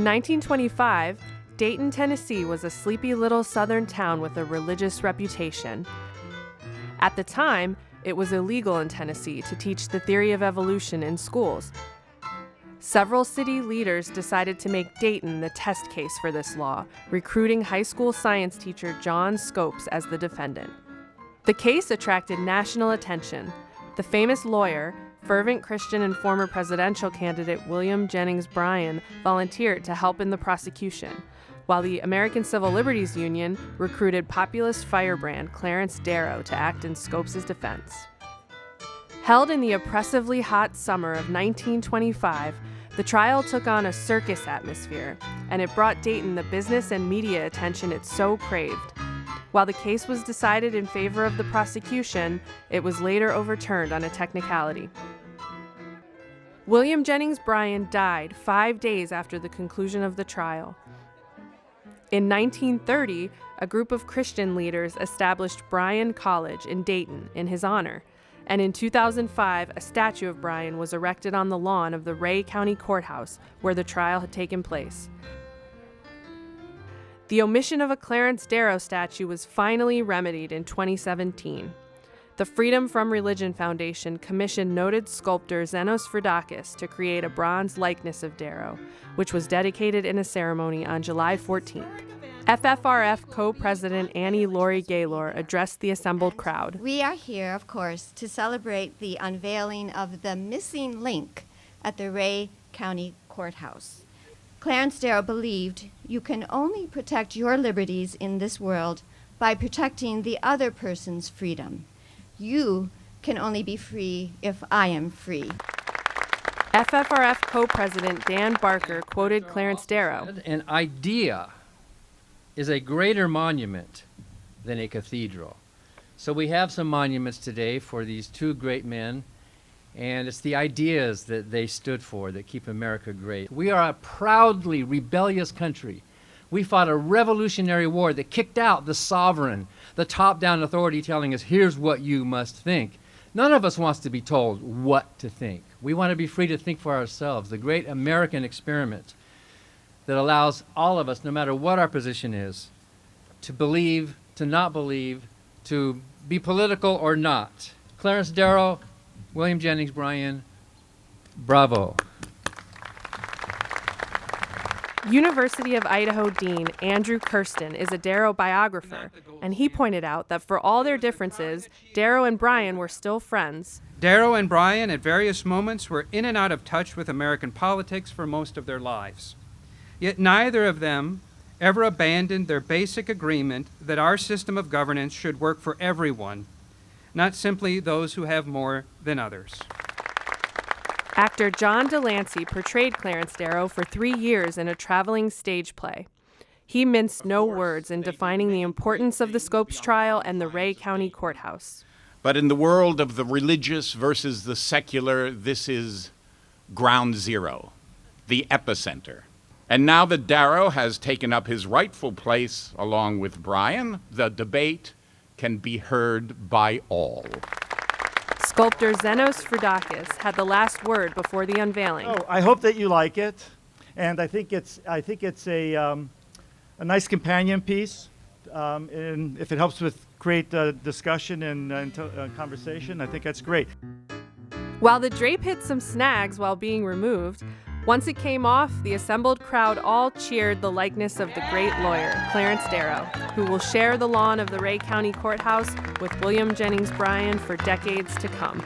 In 1925, Dayton, Tennessee was a sleepy little southern town with a religious reputation. At the time, it was illegal in Tennessee to teach the theory of evolution in schools. Several city leaders decided to make Dayton the test case for this law, recruiting high school science teacher John Scopes as the defendant. The case attracted national attention. The famous lawyer, fervent Christian and former presidential candidate William Jennings Bryan volunteered to help in the prosecution, while the American Civil Liberties Union recruited populist firebrand Clarence Darrow to act in Scopes' defense. Held in the oppressively hot summer of 1925, the trial took on a circus atmosphere, and it brought Dayton the business and media attention it so craved. While the case was decided in favor of the prosecution, it was later overturned on a technicality. William Jennings Bryan died 5 days after the conclusion of the trial. In 1930, a group of Christian leaders established Bryan College in Dayton in his honor, and in 2005, a statue of Bryan was erected on the lawn of the Ray County Courthouse where the trial had taken place. The omission of a Clarence Darrow statue was finally remedied in 2017. The Freedom from Religion Foundation commissioned noted sculptor Zenos Fridakis to create a bronze likeness of Darrow, which was dedicated in a ceremony on July 14th. FFRF co-president Annie Laurie Gaylor addressed the assembled crowd. We are here, of course, to celebrate the unveiling of the missing link at the Ray County Courthouse. Clarence Darrow believed you can only protect your liberties in this world by protecting the other person's freedom. You can only be free if I am free. FFRF co-president Dan Barker quoted Clarence Darrow. An idea is a greater monument than a cathedral. So we have some monuments today for these two great men, and it's the ideas that they stood for that keep America great. We are a proudly rebellious country. We fought a revolutionary war that kicked out the sovereign, the top-down authority telling us, here's what you must think. None of us wants to be told what to think. We want to be free to think for ourselves. The great American experiment that allows all of us, no matter what our position is, to believe, to not believe, to be political or not. Clarence Darrow, William Jennings Bryan, bravo. University of Idaho Dean Andrew Kirsten is a Darrow biographer, and he pointed out that for all their differences, Darrow and Bryan were still friends. Darrow and Bryan at various moments were in and out of touch with American politics for most of their lives. Yet neither of them ever abandoned their basic agreement that our system of governance should work for everyone, not simply those who have more than others. Actor John Delancey portrayed Clarence Darrow for 3 years in a traveling stage play. He minced no words in defining the importance of the Scopes trial and the Ray County Courthouse. But in the world of the religious versus the secular, this is ground zero, the epicenter. And now that Darrow has taken up his rightful place along with Bryan, the debate can be heard by all. Sculptor Zenos Fridakis had the last word before the unveiling. Oh, I hope that you like it, and I think it's a nice companion piece, and if it helps with great discussion and conversation, I think that's great. While the drape hit some snags while being removed, once it came off, the assembled crowd all cheered the likeness of the great lawyer, Clarence Darrow, who will share the lawn of the Ray County Courthouse with William Jennings Bryan for decades to come.